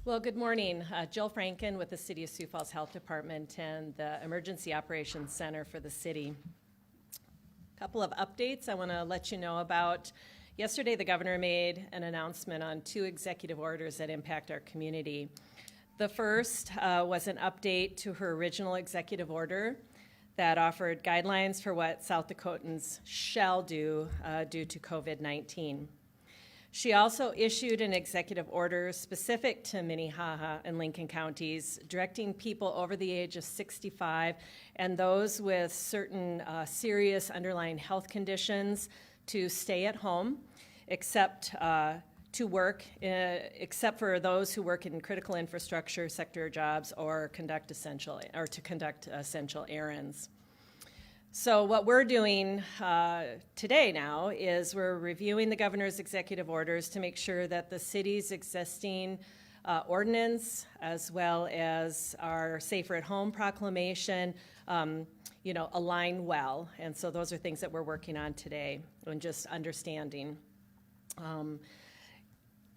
Well, good morning. Jill Franken with the City of Sioux Falls Health Department and the Emergency Operations Center for the city. A couple of updates I want to let you know about. Yesterday, the governor made an announcement on 2 executive orders that impact our community. The first was an update to her original executive order that offered guidelines for what South Dakotans shall do due to COVID-19. She also issued an executive order specific to Minnehaha and Lincoln counties, directing people over the age of 65 and those with certain serious underlying health conditions to stay at home, except to work, except for those who work in critical infrastructure sector jobs or to conduct essential errands. So what we're doing today now is we're reviewing the governor's executive orders to make sure that the city's existing ordinance, as well as our Safer at Home proclamation, align well. And so those are things that we're working on today and just understanding.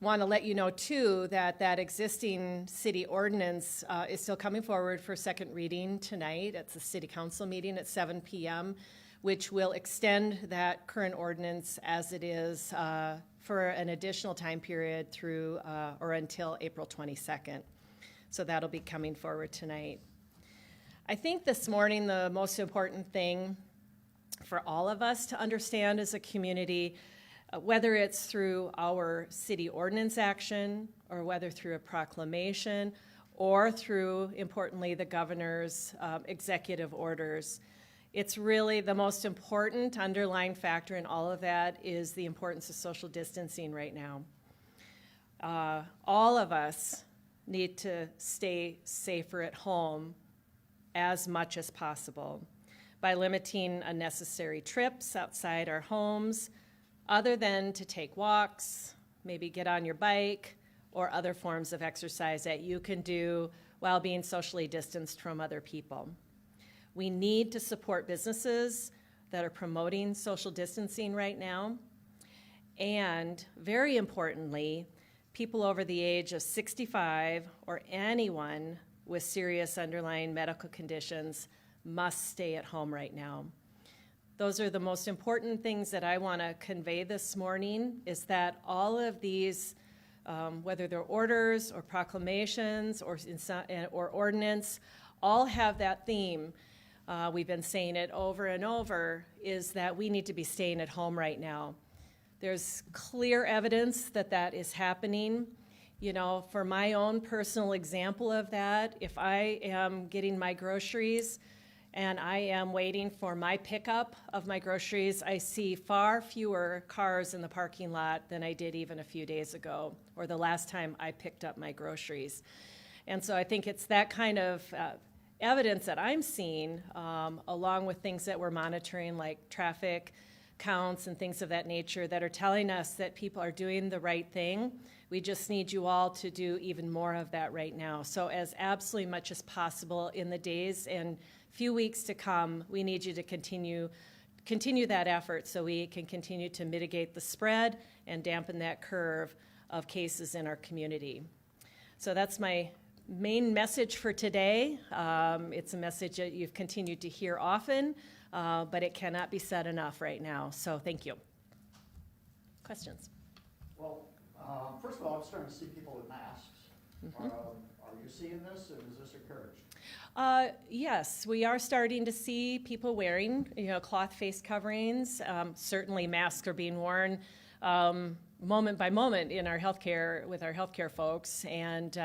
Want to let you know, too, that existing city ordinance is still coming forward for second reading tonight. It's a city council meeting at 7 p.m., which will extend that current ordinance as it is for an additional time period through or until April 22nd. So that'll be coming forward tonight. I think this morning the most important thing for all of us to understand as a community, whether it's through our city ordinance action or whether through a proclamation or through, importantly, the governor's executive orders, it's really the most important underlying factor in all of that is the importance of social distancing right now. All of us need to stay safer at home as much as possible by limiting unnecessary trips outside our homes, other than to take walks, maybe get on your bike, or other forms of exercise that you can do while being socially distanced from other people. We need to support businesses that are promoting social distancing right now. And very importantly, people over the age of 65 or anyone with serious underlying medical conditions must stay at home right now. Those are the most important things that I want to convey this morning, is that all of these, whether they're orders or proclamations or ordinance, all have that theme. We've been saying it over and over, is that we need to be staying at home right now. There's clear evidence that that is happening. You know, for my own personal example of that, if I am getting my groceries and I am waiting for my pickup of my groceries, I see far fewer cars in the parking lot than I did even a few days ago, or the last time I picked up my groceries. And so I think it's that kind of evidence that I'm seeing, along with things that we're monitoring, like traffic counts and things of that nature, that are telling us that people are doing the right thing. We just need you all to do even more of that right now. So as absolutely much as possible in the days and few weeks to come, we need you to continue that effort so we can continue to mitigate the spread and dampen that curve of cases in our community. So that's my main message for today. It's a message that you've continued to hear often, but it cannot be said enough right now. So thank you. Questions? Well, first of all, I'm starting to see people with masks. Mm-hmm. Are you seeing this, and is this encouraged? Yes, we are starting to see people wearing, cloth face coverings. Certainly masks are being worn moment by moment in our healthcare, with our healthcare folks. And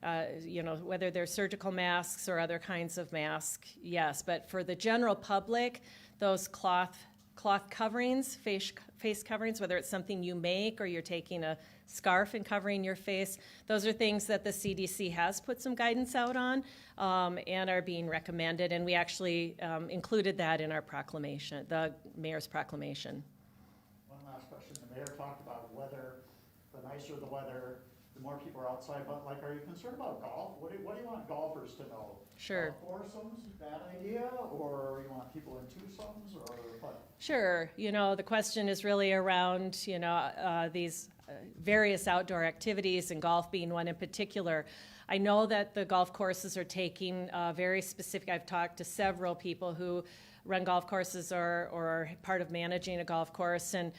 whether they're surgical masks or other kinds of masks, yes. But for the general public, those cloth coverings, face coverings, whether it's something you make or you're taking a scarf and covering your face, those are things that the CDC has put some guidance out on and are being recommended. And we actually included that in our proclamation, the mayor's proclamation. One last question. The mayor talked about weather. The nicer the weather, the more people are outside. But are you concerned about golf? What do you want golfers to know? Sure. Foursomes, bad idea, or you want people in twosomes, or what? Sure. The question is really around, these various outdoor activities, and golf being one in particular. I know that the golf courses are taking very specific, I've talked to several people who run golf courses or are part of managing a golf course, and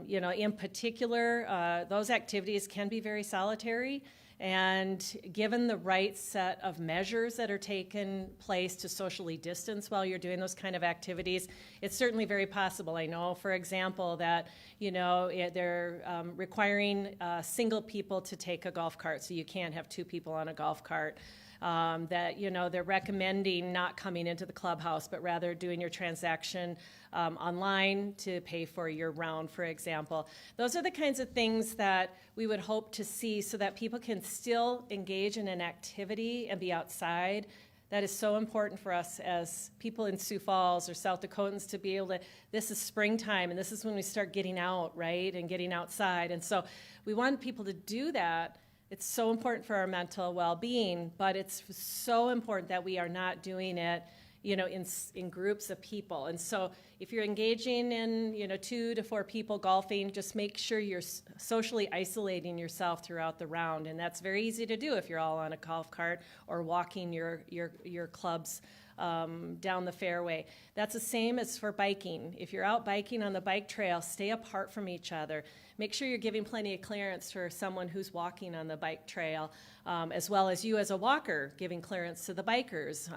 in particular, those activities can be very solitary. And given the right set of measures that are taken place to socially distance while you're doing those kind of activities, it's certainly very possible. I know, for example, that they're requiring single people to take a golf cart, so you can't have two people on a golf cart. That they're recommending not coming into the clubhouse, but rather doing your transaction online to pay for your round, for example. Those are the kinds of things that we would hope to see so that people can still engage in an activity and be outside. That is so important for us as people in Sioux Falls or South Dakotans to be able to, this is springtime and this is when we start getting out, right, and getting outside. And so we want people to do that. It's so important for our mental well-being, but it's so important that we are not doing it, in groups of people. And so if you're engaging in, 2 to 4 people golfing, just make sure you're socially isolating yourself throughout the round. And that's very easy to do if you're all on a golf cart or walking your clubs down the fairway. That's the same as for biking. If you're out biking on the bike trail, stay apart from each other. Make sure you're giving plenty of clearance for someone who's walking on the bike trail, as well as you as a walker giving clearance to the bikers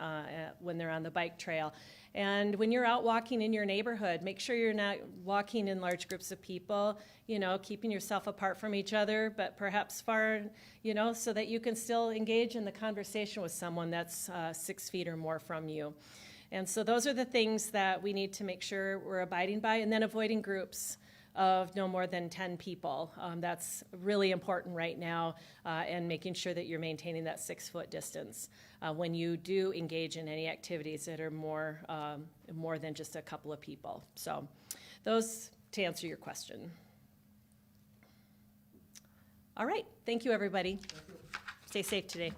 when they're on the bike trail. And when you're out walking in your neighborhood, make sure you're not walking in large groups of people, keeping yourself apart from each other, but perhaps far, so that you can still engage in the conversation with someone that's 6 feet or more from you. And so those are the things that we need to make sure we're abiding by, and then avoiding groups of no more than 10 people. That's really important right now, and making sure that you're maintaining that 6-foot distance when you do engage in any activities that are more than just a couple of people. So those to answer your question. All right, thank you, everybody. Stay safe today.